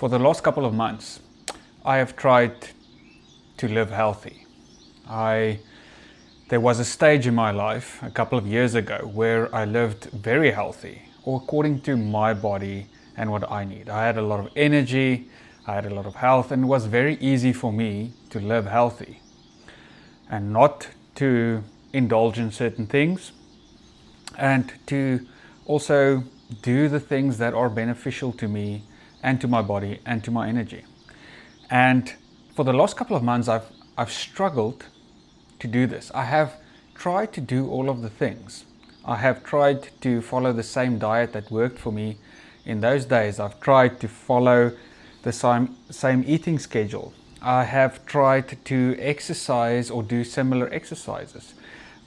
For the last couple of months, I have tried to live healthy. There was a stage in my life a couple of years ago where I lived very healthy, or according to my body and what I need. I had a lot of energy, I had a lot of health, and it was very easy for me to live healthy and not to indulge in certain things, and to also do the things that are beneficial to me and to my body and to my energy. And for the last couple of months, I've struggled to do this. I have tried to do all of the things. I have tried to follow the same diet that worked for me in those days. I've tried to follow the same eating schedule. I have tried to exercise or do similar exercises.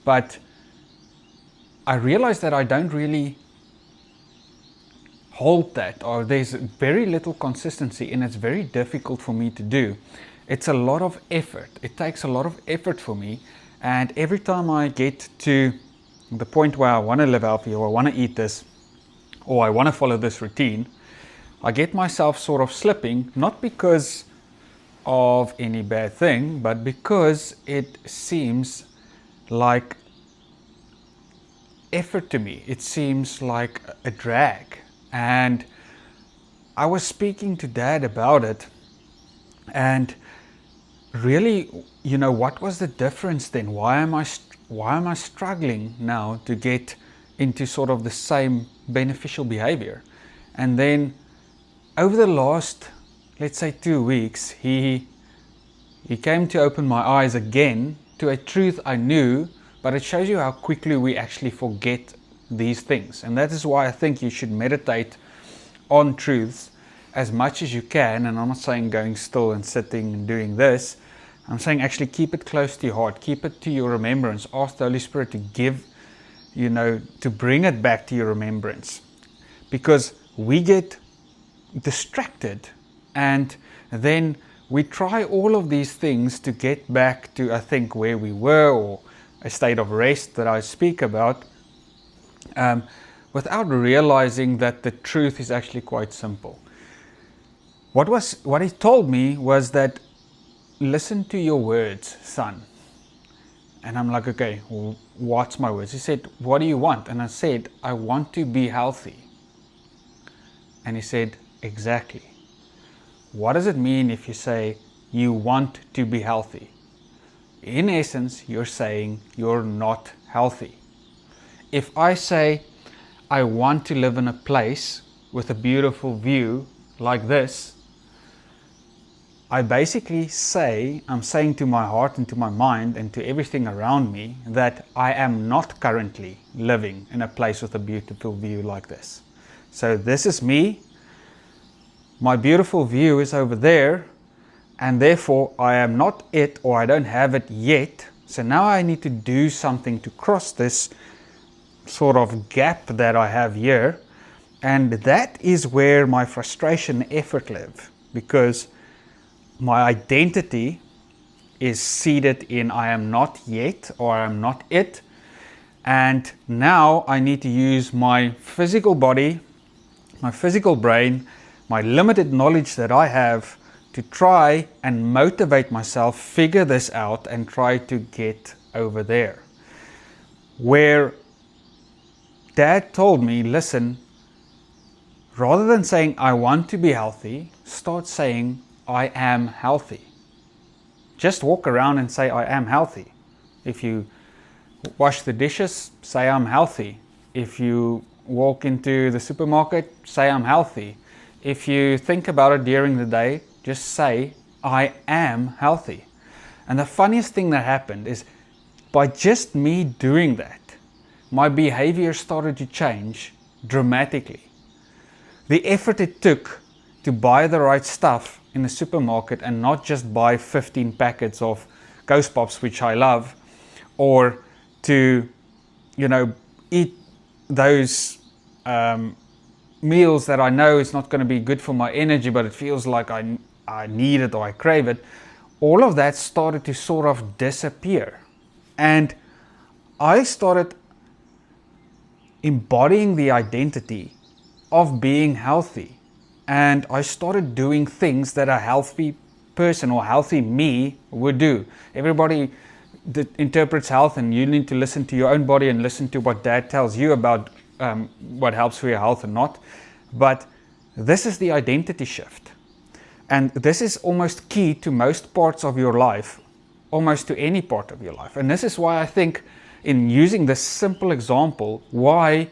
But I realized that I don't really hold that, or there's very little consistency, and it's very difficult for me to do. It's a lot of effort. It takes a lot of effort for me, and every time I get to the point where I want to live healthy, or I want to eat this, or I want to follow this routine, I get myself sort of slipping, not because of any bad thing, but because it seems like effort to me. It seems like a drag. And I was speaking to Dad about it, and really, what was the difference then? Why am I struggling now to get into sort of the same beneficial behavior? And then over the last, let's say 2 weeks, he came to open my eyes again to a truth I knew, but it shows you how quickly we actually forget these things. And that is why I think you should meditate on truths as much as you can. And I'm not saying going still and sitting and doing this. I'm saying actually keep it close to your heart, keep it to your remembrance. Ask the Holy Spirit to give, to bring it back to your remembrance. Because we get distracted, and then we try all of these things to get back to, I think, where we were, or a state of rest that I speak about, without realizing that the truth is actually quite simple. What he told me was that, listen to your words, son. And I'm like, okay, well, what's my words? He said, what do you want? And I said, I want to be healthy. And he said, exactly. What does it mean if you say you want to be healthy? In essence, you're saying you're not healthy. If I say I want to live in a place with a beautiful view like this, I basically I'm saying to my heart and to my mind and to everything around me that I am not currently living in a place with a beautiful view like this. So this is me. My beautiful view is over there, and therefore I am not it, or I don't have it yet. So now I need to do something to cross this sort of gap that I have here. And that is where my frustration and effort live, because my identity is seated in I am not yet, or I am not it. And now I need to use my physical body, my physical brain, my limited knowledge that I have to try and motivate myself, figure this out, and try to get over there. Where Dad told me, listen, rather than saying I want to be healthy, start saying I am healthy. Just walk around and say I am healthy. If you wash the dishes, say I'm healthy. If you walk into the supermarket, say I'm healthy. If you think about it during the day, just say I am healthy. And the funniest thing that happened is, by just me doing that, my behavior started to change dramatically. The effort it took to buy the right stuff in the supermarket and not just buy 15 packets of Ghost Pops, which I love, or to, eat those meals that I know is not going to be good for my energy, but it feels like I need it or I crave it. All of that started to sort of disappear. And I started embodying the identity of being healthy. and I started doing things that a healthy person or healthy me would do. Everybody that interprets health, and you need to listen to your own body and listen to what dad tells you about what helps for your health and not. But this is the identity shift. And this is almost key to most parts of your life, almost to any part of your life. And this is why I think, in using this simple example, why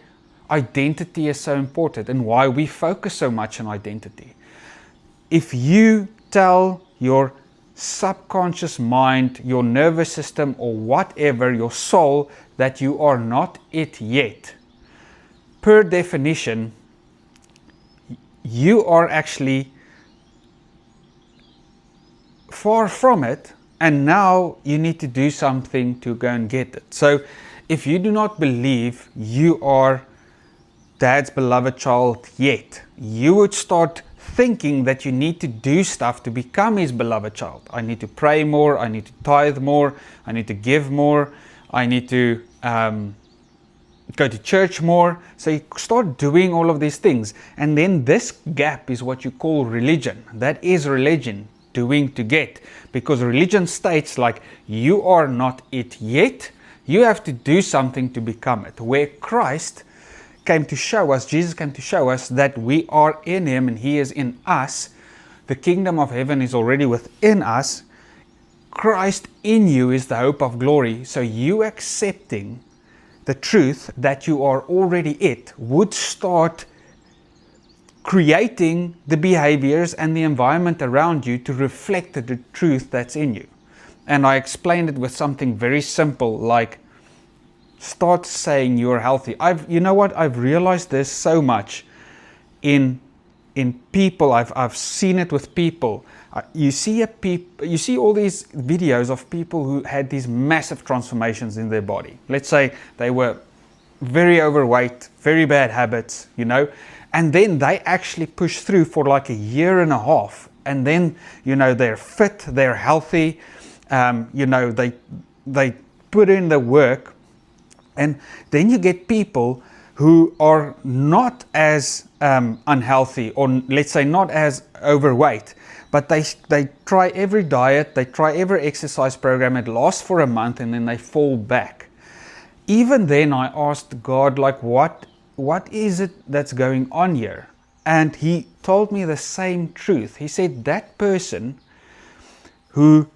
identity is so important and why we focus so much on identity. If you tell your subconscious mind, your nervous system, or whatever, your soul, that you are not it yet, per definition, you are actually far from it, and now you need to do something to go and get it. So if you do not believe you are Dad's beloved child yet, you would start thinking that you need to do stuff to become his beloved child. I need to pray more, I need to tithe more, I need to give more, I need to go to church more. So you start doing all of these things, and then this gap is what you call religion. That is religion, doing to get, because religion states like, you are not it yet, you have to do something to become it. Where Christ came to show us, Jesus came to show us that we are in him and he is in us. The kingdom of heaven is already within us. Christ in you is the hope of glory. So you accepting the truth that you are already it would start creating the behaviors and the environment around you to reflect the truth that's in you. And I explained it with something very simple, like, start saying you're healthy. You know what? I've realized this so much in people. I've seen it with people. You see all these videos of people who had these massive transformations in their body. Let's say they were very overweight, very bad habits, and then they actually push through for like a year and a half, and then they're fit, they're healthy, they put in the work. And then you get people who are not as unhealthy, or let's say not as overweight, but they try every diet, they try every exercise program, it lasts for a month, and then they fall back. Even then I asked God, like, what is it that's going on here? And he told me the same truth. He said that person who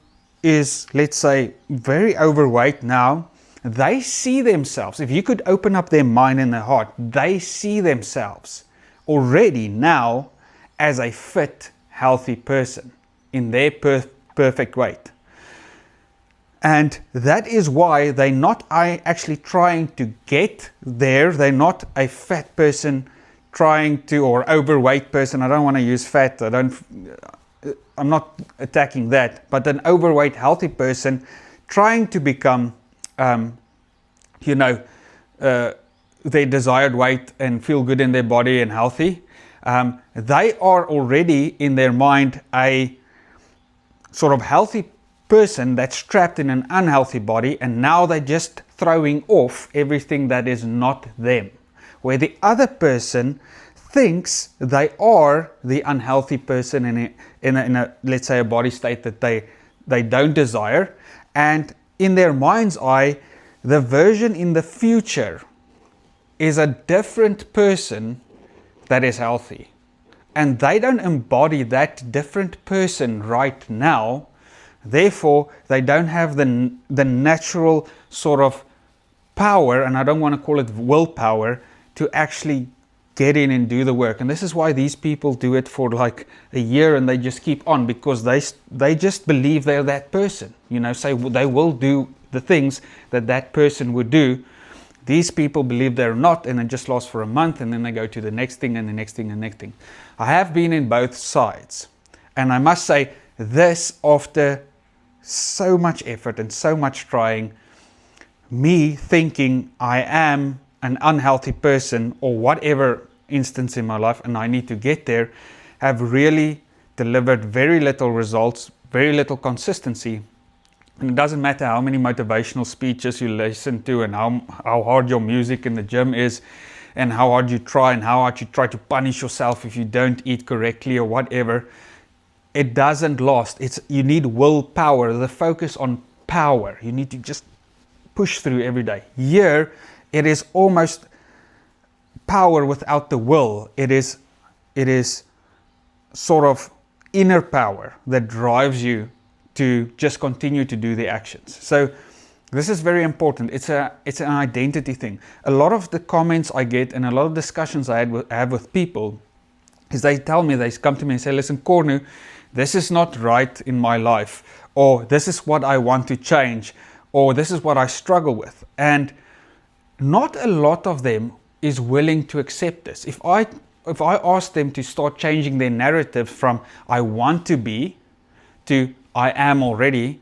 is, let's say, very overweight now, they see themselves, if you could open up their mind and their heart, they see themselves already now as a fit, healthy person in their perfect weight. And that is why they're not actually trying to get there. They're not a fat person trying to, or overweight person. I don't want to use fat. I'm not attacking that. But an overweight, healthy person trying to become their desired weight and feel good in their body and healthy, they are already in their mind a sort of healthy person that's trapped in an unhealthy body, and now they're just throwing off everything that is not them. Where the other person thinks they are the unhealthy person in a let's say a body state that they don't desire, and in their mind's eye, the version in the future is a different person that is healthy. And they don't embody that different person right now. Therefore, they don't have the natural sort of power, and I don't want to call it willpower, to actually get in and do the work. And this is why these people do it for like a year and they just keep on, because they just believe they're that person. Say they will do the things that person would do. These people believe they're not, and it just lasts for a month, and then they go to the next thing and the next thing and the next thing. I have been in both sides, and I must say this, after so much effort and so much trying, me thinking I am an unhealthy person or whatever instance in my life and I need to get there, have really delivered very little results, very little consistency. And it doesn't matter how many motivational speeches you listen to and how hard your music in the gym is. and how hard you try and how hard you try to punish yourself if you don't eat correctly or whatever, it doesn't last. You need willpower, the focus on power. You need to just push through every day. Here, it is almost power without the will. It is sort of inner power that drives you to just continue to do the actions. So this is very important. It's an identity thing. A lot of the comments I get and a lot of discussions I have with people is they tell me, they come to me and say, listen, Cornu, this is not right in my life, or this is what I want to change, or this is what I struggle with. And not a lot of them is willing to accept this. If I ask them to start changing their narrative from I want to be to I am already,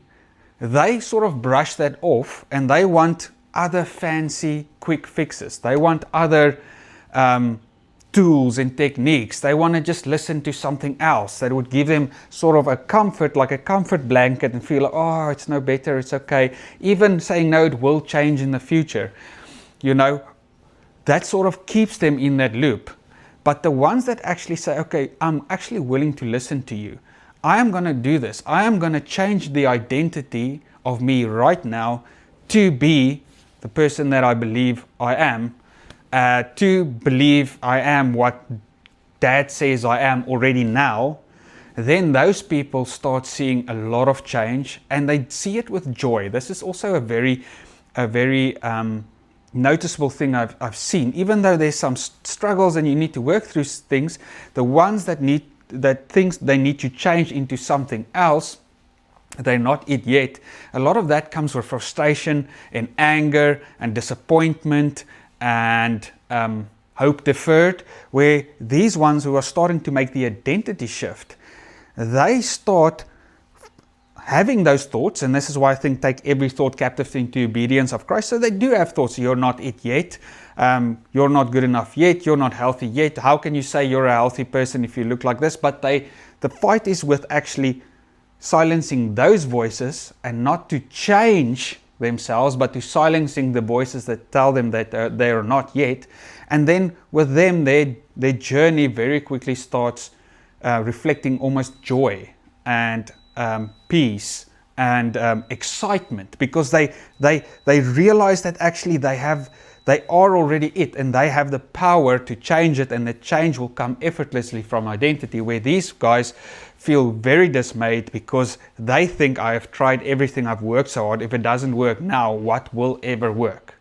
they sort of brush that off and they want other fancy quick fixes. They want other tools and techniques. They want to just listen to something else that would give them sort of a comfort, like a comfort blanket, and feel like, oh, it's no better, it's okay. Even saying no, it will change in the future. You know, that sort of keeps them in that loop. But the ones that actually say, okay, I'm actually willing to listen to you. I am going to do this. I am going to change the identity of me right now to be the person that I believe I am, to believe I am what Dad says I am already now. Then those people start seeing a lot of change and they see it with joy. This is also a very noticeable thing I've seen. Even though there's some struggles and you need to work through things, the ones that thinks they need to change into something else, they're not it yet. A lot of that comes with frustration and anger and disappointment and hope deferred, where these ones who are starting to make the identity shift, they start having those thoughts, and this is why I think take every thought captive into obedience of Christ. So they do have thoughts, you're not it yet, you're not good enough yet, you're not healthy yet, how can you say you're a healthy person if you look like this? But the fight is with actually silencing those voices and not to change themselves, but to silencing the voices that tell them that they are not yet. And then with them, their journey very quickly starts reflecting almost joy and peace and excitement, because they realize that actually they are already it, and they have the power to change it, and the change will come effortlessly from identity, where these guys feel very dismayed because they think, I have tried everything, I've worked so hard, if it doesn't work now, what will ever work?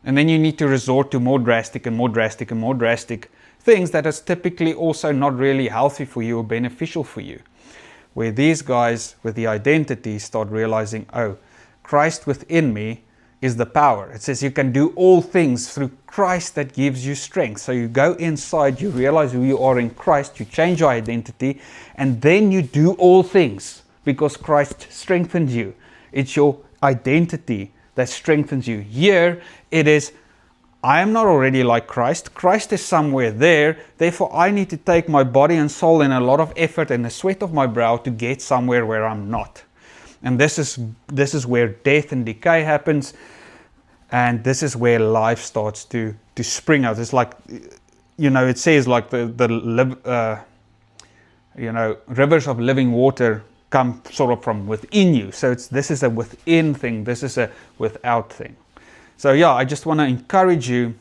And then you need to resort to more drastic and more drastic and more drastic things that is typically also not really healthy for you or beneficial for you. Where these guys with the identity start realizing, oh, Christ within me is the power. It says you can do all things through Christ that gives you strength. So you go inside, you realize who you are in Christ, you change your identity, and then you do all things because Christ strengthens you. It's your identity that strengthens you. Here it is, I am not already like Christ. Christ is somewhere there. Therefore, I need to take my body and soul and a lot of effort and the sweat of my brow to get somewhere where I'm not. And this is where death and decay happens. And this is where life starts to spring out. It's like, it says like rivers of living water come sort of from within you. So this is a within thing. This is a without thing. So yeah, I just want to encourage you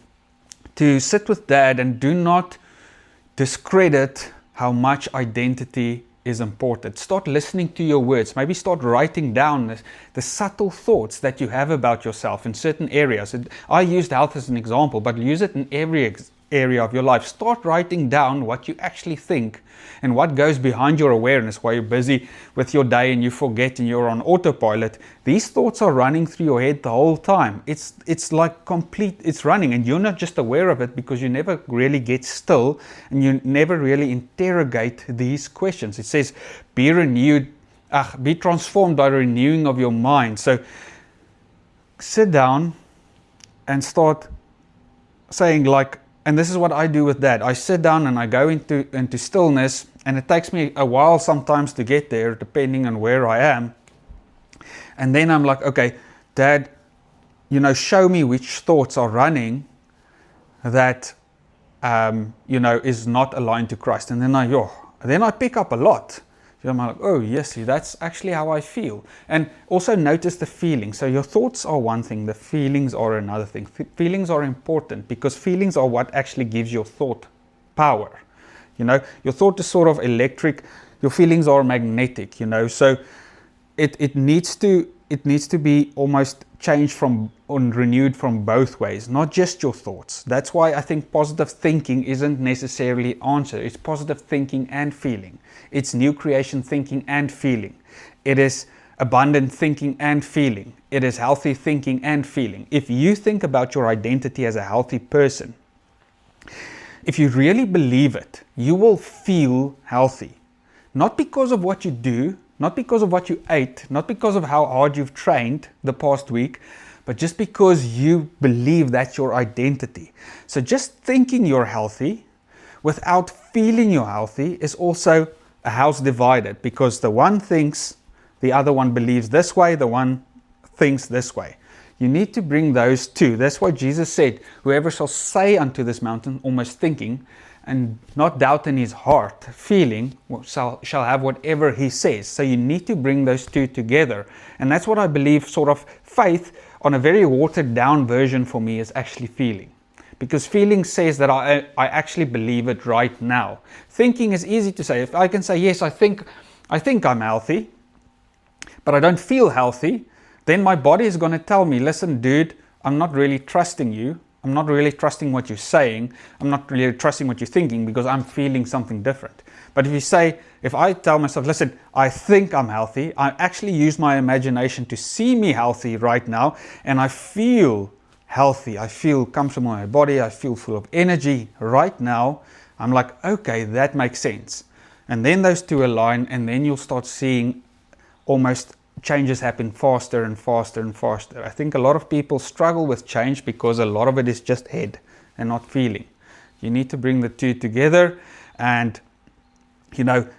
to sit with Dad and do not discredit how much identity is important. Start listening to your words. Maybe start writing down the subtle thoughts that you have about yourself in certain areas. I used health as an example, but use it in every area of your life. Start writing down what you actually think and what goes behind your awareness while you're busy with your day and you forget and you're on autopilot. These thoughts are running through your head the whole time. It's like complete, it's running, and you're not just aware of it because you never really get still and you never really interrogate these questions. It says, be transformed by the renewing of your mind. So sit down and start saying, like, and this is what I do with Dad. I sit down and I go into stillness, and it takes me a while sometimes to get there, depending on where I am. And then I'm like, okay, Dad, show me which thoughts are running that is not aligned to Christ. And then I pick up a lot. I'm like, oh yes, that's actually how I feel. And also notice the feelings. So your thoughts are one thing, the feelings are another thing. Feelings are important because feelings are what actually gives your thought power. Your thought is sort of electric, your feelings are magnetic, so it needs to be almost changed renewed from both ways, not just your thoughts. That's why I think positive thinking isn't necessarily answer. It's positive thinking and feeling. It's new creation thinking and feeling. It is abundant thinking and feeling. It is healthy thinking and feeling. If you think about your identity as a healthy person, if you really believe it, you will feel healthy. Not because of what you do, not because of what you ate, not because of how hard you've trained the past week, but just because you believe that's your identity. So just thinking you're healthy without feeling you're healthy is also a house divided, because the one thinks, the other one believes this way, the one thinks this way. You need to bring those two. That's why Jesus said, whoever shall say unto this mountain, almost thinking, and not doubt in his heart, feeling, shall have whatever he says. So you need to bring those two together. And that's what I believe sort of faith on a very watered down version for me is actually feeling. Because feeling says that I actually believe it right now. Thinking is easy to say. If I can say, yes, I think I'm healthy, but I don't feel healthy, then my body is going to tell me, listen, dude, I'm not really trusting you. I'm not really trusting what you're saying. I'm not really trusting what you're thinking because I'm feeling something different. But if I tell myself, listen, I think I'm healthy, I actually use my imagination to see me healthy right now, and I feel healthy. I feel comfortable in my body. I feel full of energy right now. I'm like, okay, that makes sense. And then those two align, and then you'll start seeing almost changes happen faster and faster and faster. I think a lot of people struggle with change because a lot of it is just head and not feeling. You need to bring the two together and,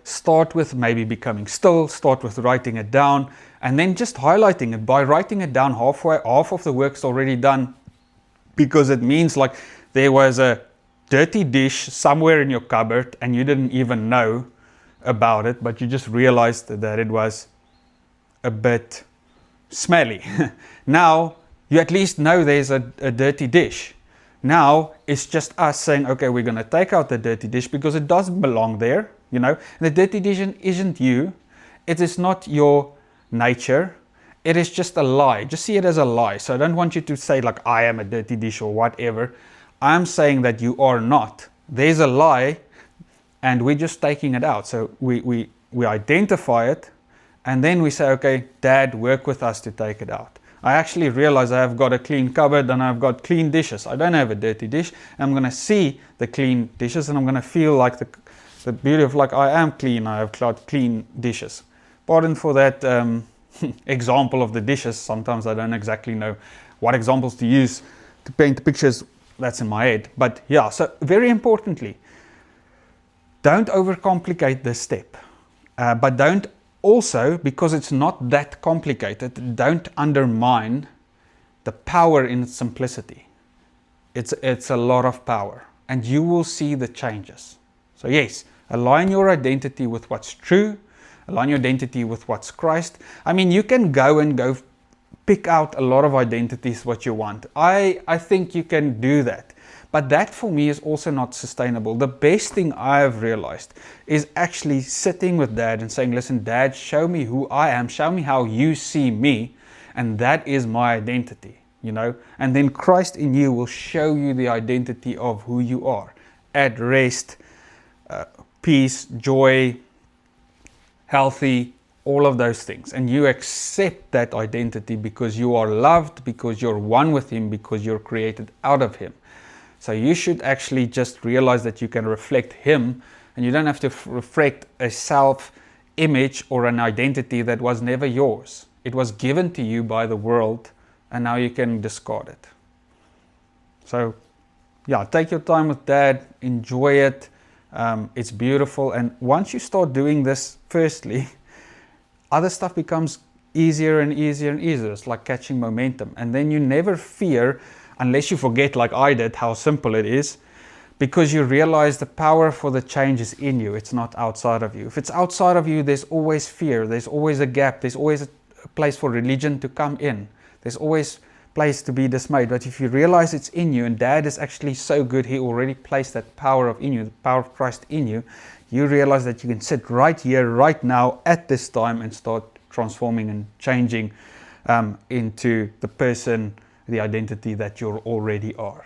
start with maybe becoming still, start with writing it down, and then just highlighting it. By writing it down half of the work's already done, because it means like there was a dirty dish somewhere in your cupboard and you didn't even know about it, but you just realized that it was a bit smelly. Now you at least know there's a dirty dish. Now it's just us saying, okay, we're going to take out the dirty dish because it doesn't belong there. The dirty dish isn't you. It is not your nature. It is just a lie. Just see it as a lie. So I don't want you to say like I am a dirty dish or whatever. I'm saying that you are not. There's a lie and we're just taking it out. So we identify it. And then we say, okay, Dad, work with us to take it out. I actually realize I have got a clean cupboard and I've got clean dishes. I don't have a dirty dish. I'm going to see the clean dishes and I'm going to feel like the beauty of like I am clean. I have got clean dishes. Pardon for that example of the dishes. Sometimes I don't exactly know what examples to use to paint the pictures that's in my head. But yeah, so very importantly, don't overcomplicate this step. But don't also, because it's not that complicated, don't undermine the power in its simplicity. It's a lot of power and you will see the changes. So yes, align your identity with what's true, align your identity with what's Christ. I mean, you can go pick out a lot of identities what you want. I think you can do that. But that for me is also not sustainable. The best thing I have realized is actually sitting with Dad and saying, listen, Dad, show me who I am. Show me how you see me. And that is my identity, And then Christ in you will show you the identity of who you are. At rest, peace, joy, healthy, all of those things. And you accept that identity because you are loved, because you're one with Him, because you're created out of Him. So you should actually just realize that you can reflect Him and you don't have to reflect a self-image or an identity that was never yours. It was given to you by the world and now you can discard it. So yeah, take your time with Dad, enjoy it. It's beautiful. And once you start doing this, firstly, other stuff becomes easier and easier and easier. It's like catching momentum. And then you never fear, unless you forget like I did how simple it is, because you realize the power for the change is in you. It's not outside of you. If it's outside of you, there's always fear. There's always a gap. There's always a place for religion to come in. There's always place to be dismayed. But if you realize it's in you, and Dad is actually so good, He already placed that power in you, the power of Christ in you, you realize that you can sit right here, right now, at this time, and start transforming and changing into the person, the identity that you already are.